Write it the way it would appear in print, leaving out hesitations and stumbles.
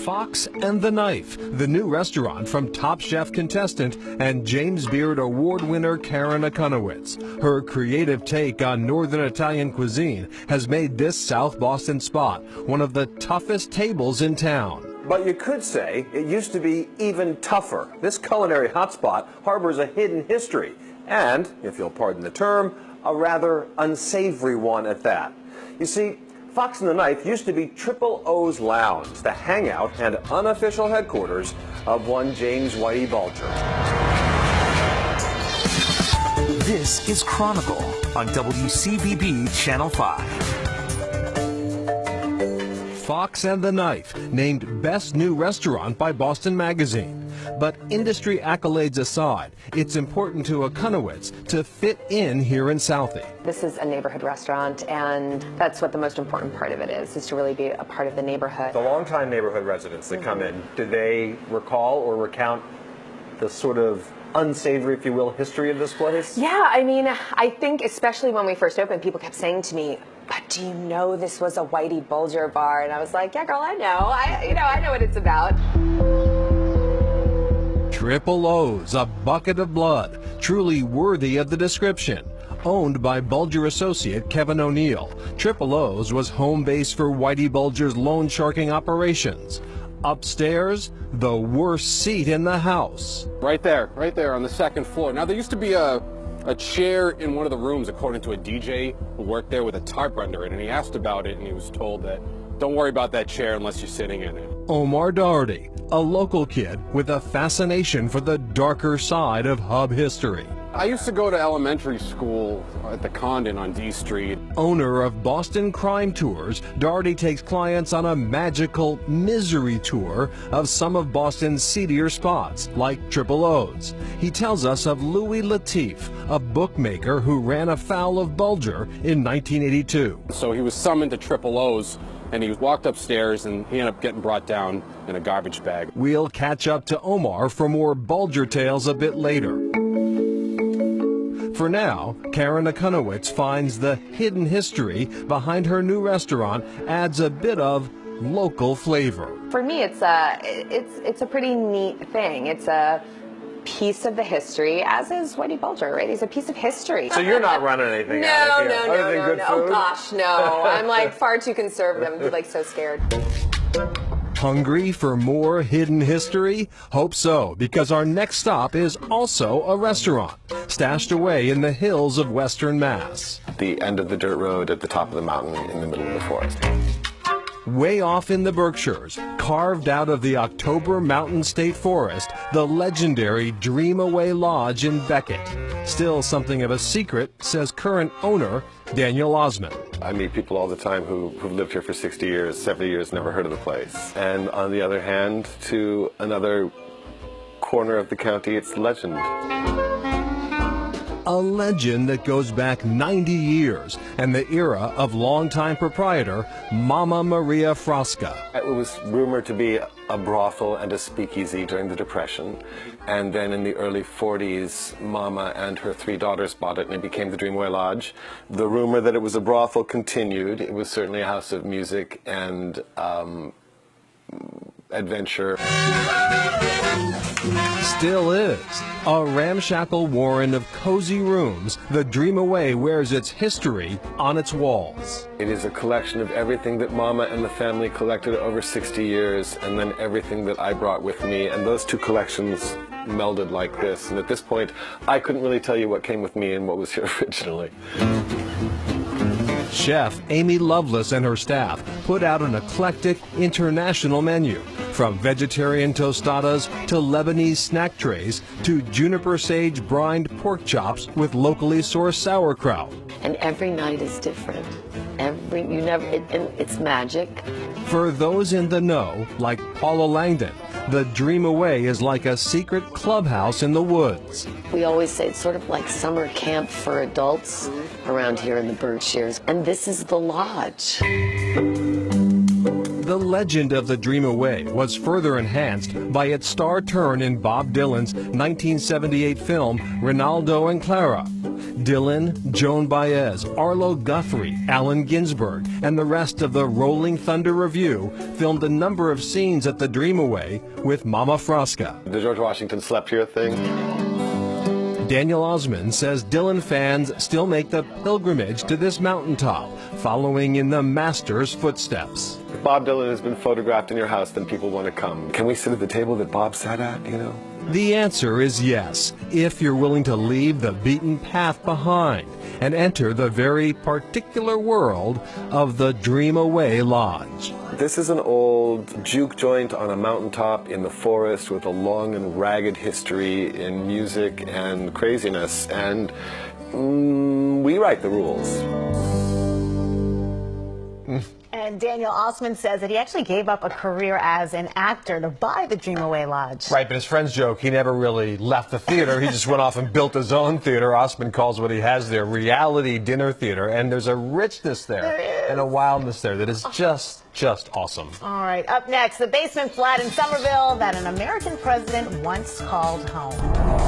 Fox and the Knife, the new restaurant from Top Chef contestant and James Beard Award winner Karen Akunowitz. Her creative take on Northern Italian cuisine has made this South Boston spot one of the toughest tables in town. But you could say it used to be even tougher. This culinary hotspot harbors a hidden history, and, if you'll pardon the term, a rather unsavory one at that. You see, Fox and the Knife used to be Triple O's Lounge, the hangout and unofficial headquarters of one James Whitey Bulger. This is Chronicle on WCVB Channel 5. Fox and the Knife, named Best New Restaurant by Boston Magazine. But industry accolades aside, it's important to Akunowitz to fit in here in Southie. This is a neighborhood restaurant, and that's what the most important part of it is to really be a part of the neighborhood. The longtime neighborhood residents that come in, do they recall or recount the sort of unsavory, if you will, history of this place? Yeah, I mean, I think especially when we first opened, people kept saying to me, but do you know this was a Whitey Bulger bar? And I was like, yeah, girl, I know. I know what it's about. Triple O's, a bucket of blood, truly worthy of the description. Owned by Bulger associate Kevin O'Neill, Triple O's was home base for Whitey Bulger's loan sharking operations. Upstairs, the worst seat in the house. Right there on the second floor. Now, there used to be a chair in one of the rooms, according to a DJ who worked there, with a tarp under it, and he asked about it, and he was told that, don't worry about that chair unless you're sitting in it. Omar Doherty, a local kid with a fascination for the darker side of Hub history. I used to go to elementary school at the Condon on D Street. Owner of Boston Crime Tours, Doherty takes clients on a magical misery tour of some of Boston's seedier spots, like Triple O's. He tells us of Louis Latif, a bookmaker who ran afoul of Bulger in 1982. So he was summoned to Triple O's, and he walked upstairs, and he ended up getting brought down in a garbage bag. We'll catch up to Omar for more Bulger tales a bit later. For now, Karen Akunowitz finds the hidden history behind her new restaurant adds a bit of local flavor. For me, it's a pretty neat thing. It's a piece of the history, as is Whitey Bulger, right? He's a piece of history. So you're not running anything out of here? No. Oh gosh, no. I'm like far too conservative. I'm like so scared. Hungry for more hidden history? Hope so, because our next stop is also a restaurant, stashed away in the hills of Western Mass. The end of the dirt road at the top of the mountain in the middle of the forest. Way off in the Berkshires, carved out of the October Mountain State Forest, the legendary Dream Away Lodge in Beckett. Still something of a secret, says current owner Daniel Osmond. I meet people all the time who've lived here for 60 years, 70 years, never heard of the place. And on the other hand, to another corner of the county, it's legend. A legend that goes back 90 years and the era of longtime proprietor Mama Maria Frasca. It was rumored to be a brothel and a speakeasy during the Depression. And then in the early 40s, Mama and her 3 daughters bought it and it became the Dreamaway Lodge. The rumor that it was a brothel continued. It was certainly a house of music and adventure. Still is. A ramshackle warren of cozy rooms, the Dream Away wears its history on its walls. It is a collection of everything that Mama and the family collected over 60 years, and then everything that I brought with me, and those two collections melded like this. And at this point, I couldn't really tell you what came with me and what was here originally. Chef Amy Lovelace and her staff put out an eclectic international menu, from vegetarian tostadas to Lebanese snack trays to juniper sage brined pork chops with locally sourced sauerkraut. And every night is different. It's magic. For those in the know, like Paula Langdon, the Dream Away is like a secret clubhouse in the woods. We always say it's sort of like summer camp for adults around here in the Berkshires. And this is the lodge. The legend of the Dream Away was further enhanced by its star turn in Bob Dylan's 1978 film, Rinaldo and Clara. Dylan, Joan Baez, Arlo Guthrie, Allen Ginsberg, and the rest of the Rolling Thunder Revue filmed a number of scenes at the Dreamaway with Mama Froska. The George Washington slept here thing. Daniel Osmond says Dylan fans still make the pilgrimage to this mountaintop, following in the master's footsteps. If Bob Dylan has been photographed in your house, then people want to come. Can we sit at the table that Bob sat at, you know? The answer is yes, if you're willing to leave the beaten path behind and enter the very particular world of the Dreamaway Lodge. This is an old juke joint on a mountaintop in the forest with a long and ragged history in music and craziness, and we write the rules. And Daniel Osmond says that he actually gave up a career as an actor to buy the Dreamaway Lodge. Right, but his friends joke he never really left the theater. He just went off and built his own theater. Osmond calls what he has there reality dinner theater, and there's a richness there and a wildness there that is just awesome. All right, up next, the basement flat in Somerville that an American president once called home.